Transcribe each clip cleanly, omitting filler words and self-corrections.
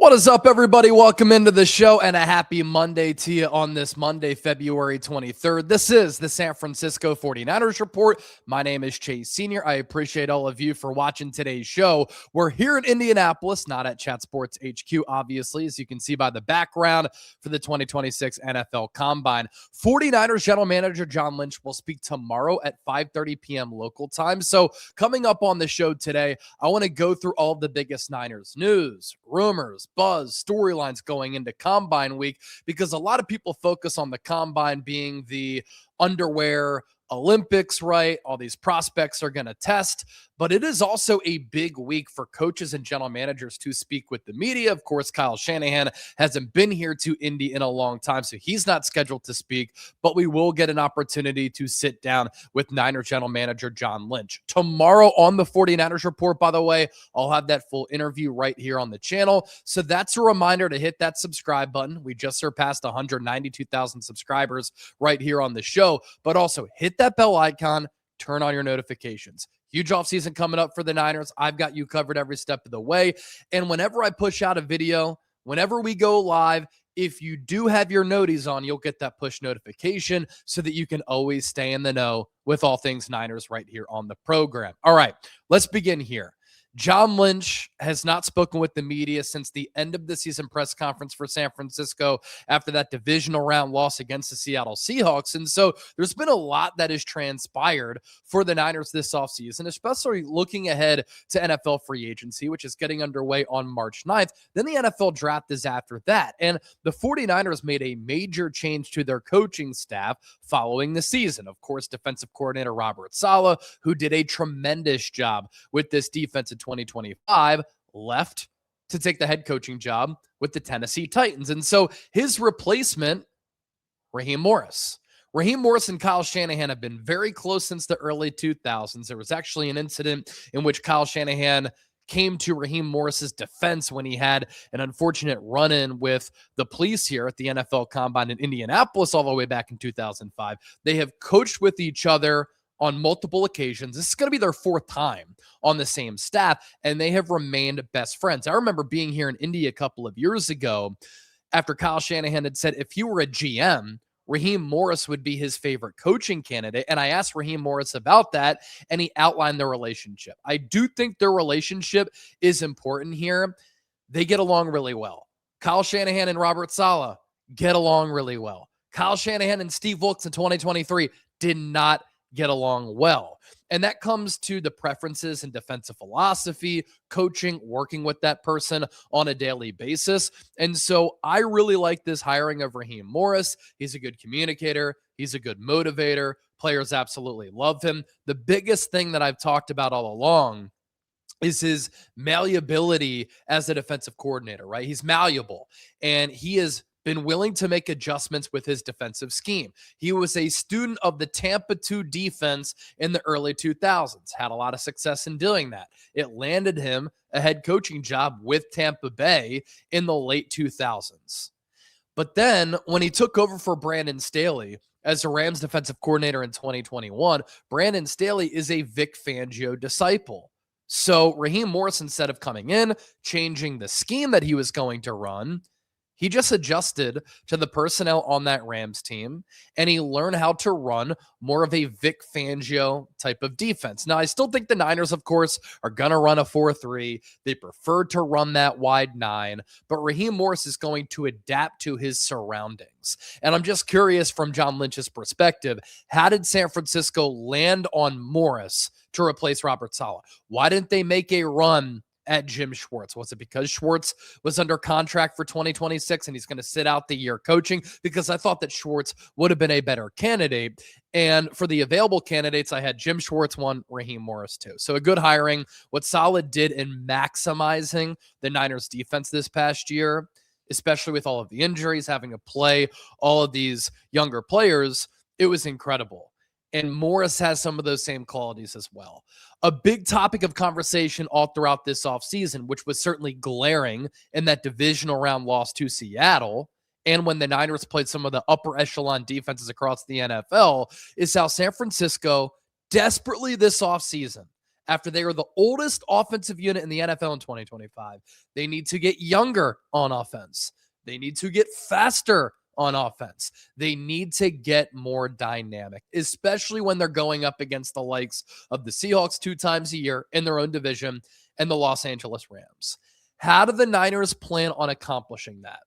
What is up, everybody? Welcome into the show and a happy Monday to you on this Monday, February 23rd. This is the San Francisco 49ers Report. My name is Chase Sr. I appreciate all of you for watching today's show. We're here in Indianapolis, not at Chat Sports HQ, obviously, as you can see by the background for the 2026 NFL Combine. 49ers General Manager John Lynch will speak tomorrow at 5:30 p.m. local time. So coming up on the show today, I want to go through all of the biggest Niners news, rumors, buzz, storylines going into Combine week, because a lot of people focus on the Combine being the underwear Olympics, right? All these prospects are going to test, but it is also a big week for coaches and general managers to speak with the media. Of course, Kyle Shanahan hasn't been here to Indy in a long time, so he's not scheduled to speak, but we will get an opportunity to sit down with Niners general manager John Lynch. Tomorrow on the 49ers Report, by the way, I'll have that full interview right here on the channel. So that's a reminder to hit that subscribe button. We just surpassed 192,000 subscribers right here on the show, but also hit that bell icon, turn on your notifications. Huge offseason coming up for the Niners. I've got you covered every step of the way. And whenever I push out a video, whenever we go live, if you do have your noties on, you'll get that push notification so that you can always stay in the know with all things Niners right here on the program. All right, let's begin here. John Lynch has not spoken with the media since the end of the season press conference for San Francisco after that divisional round loss against the Seattle Seahawks. And so there's been a lot that has transpired for the Niners this offseason, especially looking ahead to NFL free agency, which is getting underway on March 9th. Then the NFL draft is after that. And the 49ers made a major change to their coaching staff following the season. Of course, defensive coordinator Robert Saleh, who did a tremendous job with this defense in 2025, left to take the head coaching job with the Tennessee Titans. And so his replacement, Raheem Morris. Raheem Morris and Kyle Shanahan have been very close since the early 2000s. There was actually an incident in which Kyle Shanahan came to Raheem Morris's defense when he had an unfortunate run-in with the police here at the NFL Combine in Indianapolis all the way back in 2005. They have coached with each other on multiple occasions. This is going to be their fourth time on the same staff, and they have remained best friends. I remember being here in Indy a couple of years ago after Kyle Shanahan had said if he were a GM, Raheem Morris would be his favorite coaching candidate. And I asked Raheem Morris about that, and he outlined their relationship. I do think their relationship is important here. They get along really well. Kyle Shanahan and Robert Saleh get along really well. Kyle Shanahan and Steve Wilkes in 2023 did not get along well. And that comes to the preferences and defensive philosophy, coaching, working with that person on a daily basis. And so I really like this hiring of Raheem Morris. He's a good communicator. He's a good motivator. Players absolutely love him. The biggest thing that I've talked about all along is his malleability as a defensive coordinator, right? He's malleable, and he is been willing to make adjustments with his defensive scheme. He was a student of the Tampa 2 defense in the early 2000s, had a lot of success in doing that. It landed him a head coaching job with Tampa Bay in the late 2000s. But then when he took over for Brandon Staley as the Rams defensive coordinator in 2021, Brandon Staley is a Vic Fangio disciple. So Raheem Morris, instead of coming in, changing the scheme that he was going to run, he just adjusted to the personnel on that Rams team, and he learned how to run more of a Vic Fangio type of defense. Now, I still think the Niners, of course, are going to run a 4-3. They prefer to run that wide 9, but Raheem Morris is going to adapt to his surroundings. And I'm just curious from John Lynch's perspective, how did San Francisco land on Morris to replace Robert Saleh? Why didn't they make a run at Jim Schwartz? Was it because Schwartz was under contract for 2026 and he's going to sit out the year coaching? Because I thought that Schwartz would have been a better candidate. And for the available candidates, I had Jim Schwartz 1, Raheem Morris 2. So a good hiring. What Saleh did in maximizing the Niners defense this past year, especially with all of the injuries, having to play all of these younger players, it was incredible. And Morris has some of those same qualities as well. A big topic of conversation all throughout this offseason, which was certainly glaring in that divisional round loss to Seattle, and when the Niners played some of the upper echelon defenses across the NFL, is how San Francisco desperately this offseason, after they are the oldest offensive unit in the NFL in 2025. They need to get younger on offense. They need to get faster on offense. They need to get more dynamic, especially when they're going up against the likes of the Seahawks 2 times a year in their own division and the Los Angeles Rams. How do the Niners plan on accomplishing that?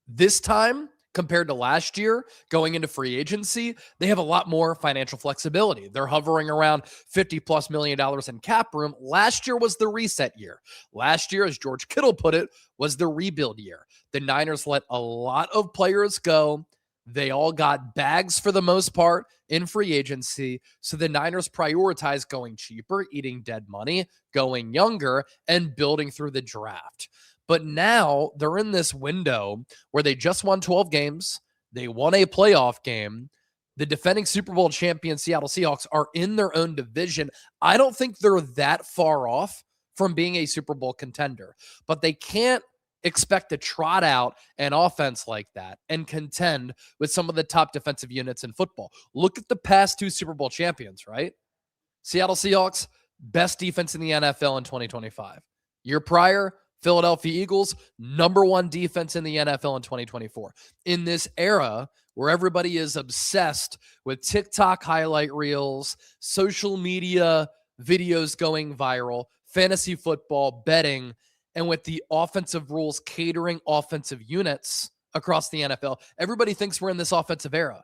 This time, compared to last year, going into free agency, they have a lot more financial flexibility. They're hovering around $50+ million in cap room. Last year was the reset year. Last year, as George Kittle put it, was the rebuild year. The Niners let a lot of players go. They all got bags for the most part in free agency. So the Niners prioritize going cheaper, eating dead money, going younger, and building through the draft. But now they're in this window where they just won 12 games. They won a playoff game. The defending Super Bowl champion Seattle Seahawks are in their own division. I don't think they're that far off from being a Super Bowl contender, but they can't expect to trot out an offense like that and contend with some of the top defensive units in football. Look at the past 2 Super Bowl champions, right? Seattle Seahawks, best defense in the NFL in 2025. Year prior, Philadelphia Eagles, number 1 defense in the NFL in 2024. In this era where everybody is obsessed with TikTok highlight reels, social media videos going viral, fantasy football, betting, and with the offensive rules catering offensive units across the NFL, everybody thinks we're in this offensive era.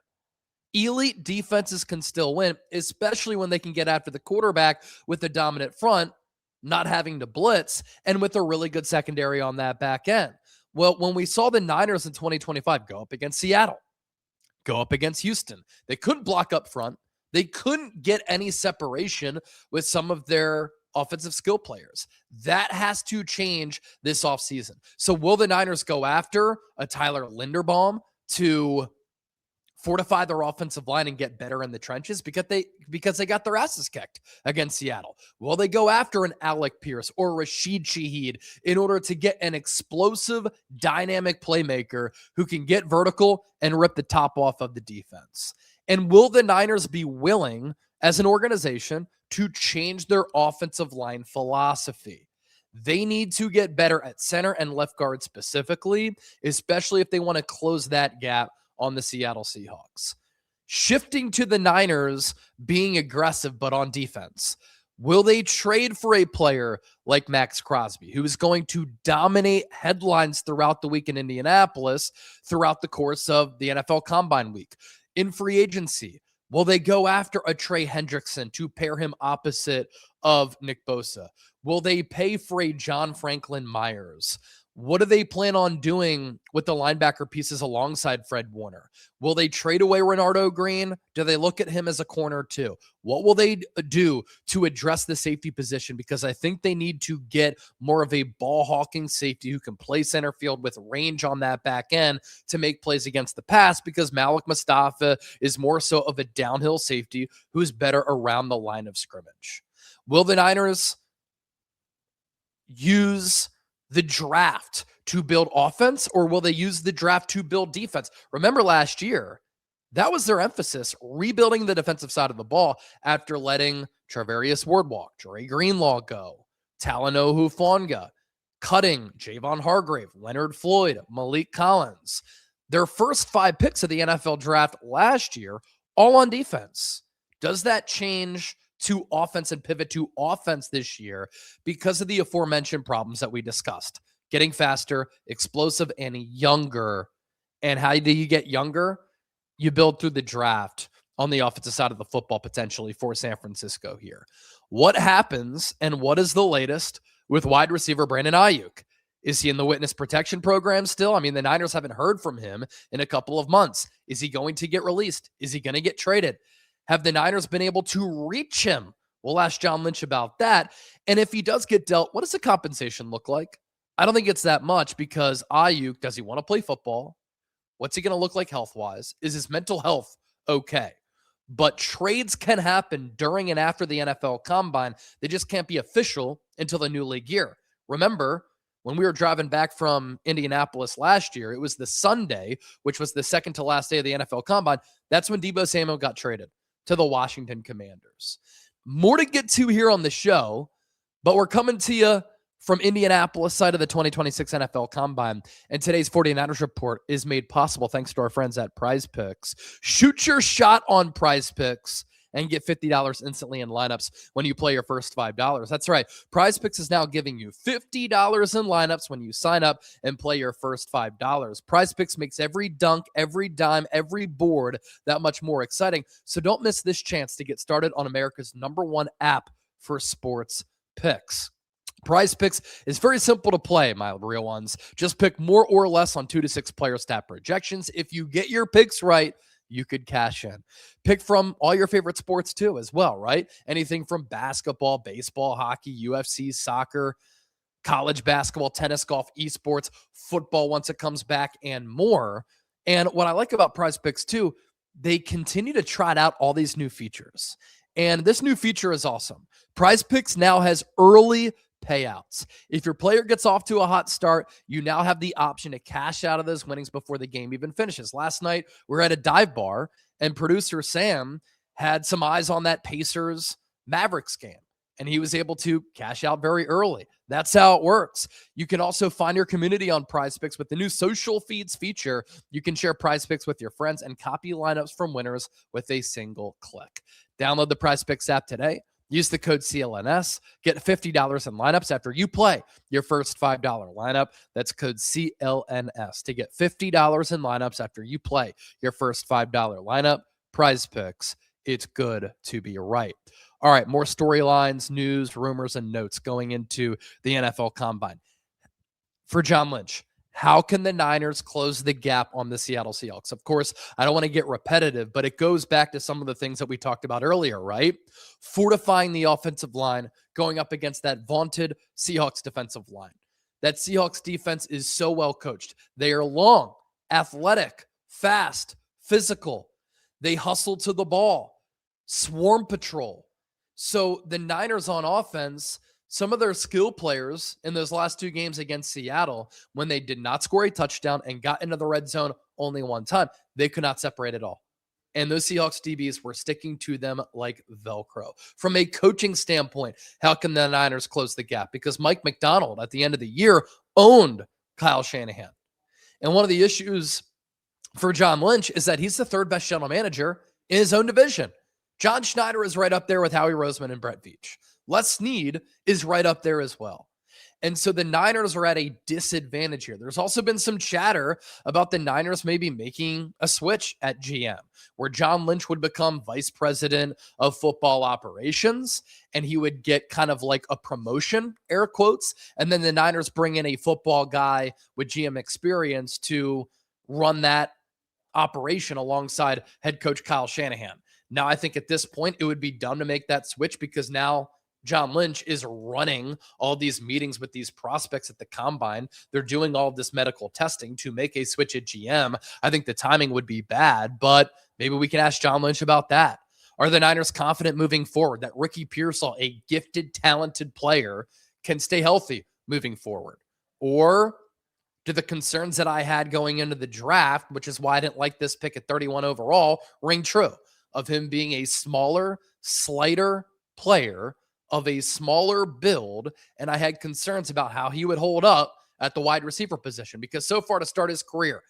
Elite defenses can still win, especially when they can get after the quarterback with the dominant front, not having to blitz, and with a really good secondary on that back end. Well, when we saw the Niners in 2025 go up against Seattle, go up against Houston, they couldn't block up front. They couldn't get any separation with some of their offensive skill players. That has to change this offseason. So will the Niners go after a Tyler Linderbaum to fortify their offensive line and get better in the trenches because they got their asses kicked against Seattle? Will they go after an Alec Pierce or Rashid Shaheed in order to get an explosive, dynamic playmaker who can get vertical and rip the top off of the defense? And will the Niners be willing, as an organization, to change their offensive line philosophy? They need to get better at center and left guard specifically, especially if they want to close that gap on the Seattle Seahawks. Shifting to the Niners being aggressive, but on defense. Will they trade for a player like Maxx Crosby, who is going to dominate headlines throughout the week in Indianapolis throughout the course of the NFL Combine week? In free agency, will they go after a Trey Hendrickson to pair him opposite of Nick Bosa? Will they pay for a John Franklin Myers? What do they plan on doing with the linebacker pieces alongside Fred Warner? Will they trade away Renardo Green? Do they look at him as a corner too? What will they do to address the safety position? Because I think they need to get more of a ball-hawking safety who can play center field with range on that back end to make plays against the pass, because Malik Mustafa is more so of a downhill safety who is better around the line of scrimmage. Will the Niners use the draft to build offense, or will they use the draft to build defense? Remember last year, that was their emphasis, rebuilding the defensive side of the ball after letting Charvarius Ward walk, Dre Greenlaw go, Talanoa Hufanga, cutting Javon Hargrave, Leonard Floyd, Malik Collins. Their first 5 picks of the NFL draft last year, all on defense. Does that change to offense and pivot to offense this year because of the aforementioned problems that we discussed? Getting faster, explosive, and younger. And how do you get younger? You build through the draft on the offensive side of the football potentially for San Francisco here. What happens and what is the latest with wide receiver Brandon Aiyuk? Is he in the witness protection program still? I mean, the Niners haven't heard from him in a couple of months. Is he going to get released? Is he going to get traded? Have the Niners been able to reach him? We'll ask John Lynch about that. And if he does get dealt, what does the compensation look like? I don't think it's that much, because Aiyuk, does he want to play football? What's he going to look like health-wise? Is his mental health okay? But trades can happen during and after the NFL Combine. They just can't be official until the new league year. Remember, when we were driving back from Indianapolis last year, it was the Sunday, which was the second to last day of the NFL Combine. That's when Deebo Samuel got traded to the Washington Commanders. More to get to here on the show, but we're coming to you from Indianapolis side of the 2026 NFL Combine. And today's 49ers report is made possible thanks to our friends at Prize Picks. Shoot your shot on Prize Picks and get $50 instantly in lineups when you play your first $5. That's right. Prize Picks is now giving you $50 in lineups when you sign up and play your first $5. Prize Picks makes every dunk, every dime, every board that much more exciting. So don't miss this chance to get started on America's #1 app for sports picks. Prize Picks is very simple to play, my real ones. Just pick more or less on 2 to 6 player stat projections. If you get your picks right, you could cash in. Pick from all your favorite sports too as well, right? Anything from basketball, baseball, hockey, UFC, soccer, college basketball, tennis, golf, esports, football once it comes back, and more. And what I like about Prize Picks too, they continue to trot out all these new features. And this new feature is awesome. Prize Picks now has early payouts. If your player gets off to a hot start, you now have the option to cash out of those winnings before the game even finishes. Last night, we were at a dive bar, and producer Sam had some eyes on that Pacers Mavericks game, and he was able to cash out very early. That's how it works. You can also find your community on Prize Picks with the new social feeds feature. You can share Prize Picks with your friends and copy lineups from winners with a single click. Download the Prize Picks app today. Use the code CLNS. Get $50 in lineups after you play your first $5 lineup. That's code CLNS to get $50 in lineups after you play your first $5 lineup. Prize Picks. It's good to be right. All right, more storylines, news, rumors, and notes going into the NFL Combine. For John Lynch, how can the Niners close the gap on the Seattle Seahawks? Of course, I don't want to get repetitive, but it goes back to some of the things that we talked about earlier, right? Fortifying the offensive line, going up against that vaunted Seahawks defensive line. That Seahawks defense is so well coached. They are long, athletic, fast, physical. They hustle to the ball, swarm patrol. So the Niners on offense, some of their skill players in those last 2 games against Seattle, when they did not score a touchdown and got into the red zone only one time, they could not separate at all. And those Seahawks DBs were sticking to them like Velcro. From a coaching standpoint, how can the Niners close the gap? Because Mike McDonald at the end of the year owned Kyle Shanahan. And one of the issues for John Lynch is that he's the 3rd best general manager in his own division. John Schneider is right up there with Howie Roseman and Brett Veach. Les Snead is right up there as well. And so the Niners are at a disadvantage here. There's also been some chatter about the Niners maybe making a switch at GM, where John Lynch would become vice president of football operations, and he would get kind of like a promotion, air quotes, and then the Niners bring in a football guy with GM experience to run that operation alongside head coach Kyle Shanahan. Now, I think at this point, it would be dumb to make that switch because now John Lynch is running all these meetings with these prospects at the combine. They're doing all of this medical testing to make a switch at GM. I think the timing would be bad, but maybe we can ask John Lynch about that. Are the Niners confident moving forward that Ricky Pearsall, a gifted, talented player, can stay healthy moving forward? Or do the concerns that I had going into the draft, which is why I didn't like this pick at 31 overall, ring true, of him being a smaller, slighter player of a smaller build, and I had concerns about how he would hold up at the wide receiver position because so far to start his career,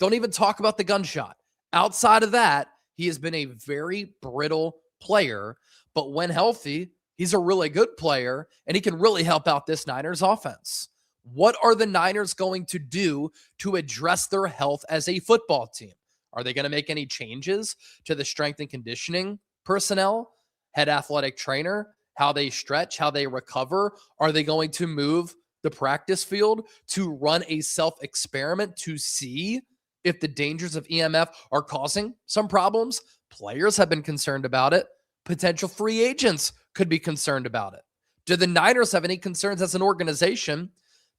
don't even talk about the gunshot. Outside of that, he has been a very brittle player, but when healthy, he's a really good player, and he can really help out this Niners offense. What are the Niners going to do to address their health as a football team? Are they going to make any changes to the strength and conditioning personnel, head athletic trainer, how they stretch, how they recover? Are they going to move the practice field to run a self-experiment to see if the dangers of EMF are causing some problems? Players have been concerned about it. Potential free agents could be concerned about it. Do the Niners have any concerns as an organization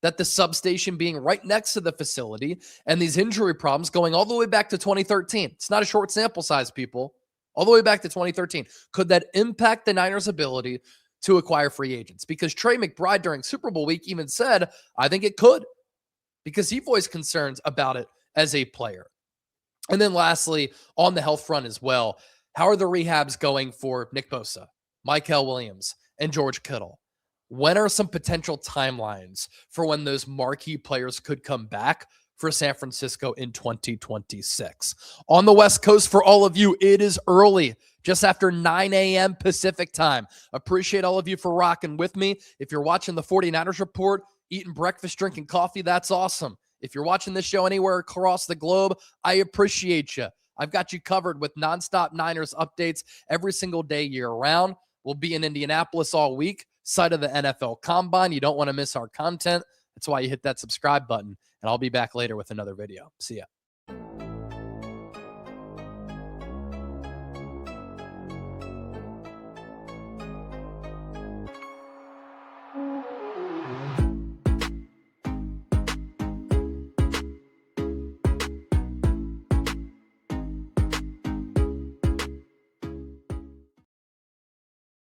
that the substation being right next to the facility and these injury problems going all the way back to 2013? It's not a short sample size, people. All the way back to 2013. Could that impact the Niners' ability to acquire free agents? Because Trey McBride during Super Bowl week even said, I think it could, because he voiced concerns about it as a player. And then lastly, on the health front as well, how are the rehabs going for Nick Bosa? Mykel Williams, and George Kittle. When are some potential timelines for when those marquee players could come back for San Francisco in 2026? On the West Coast, for all of you, it is early, just after 9 a.m. Pacific time. Appreciate all of you for rocking with me. If you're watching the 49ers Report, eating breakfast, drinking coffee, that's awesome. If you're watching this show anywhere across the globe, I appreciate you. I've got you covered with nonstop Niners updates every single day year-round. We'll be in Indianapolis all week, site of the NFL Combine. You don't want to miss our content. That's why you hit that subscribe button, and I'll be back later with another video. See ya.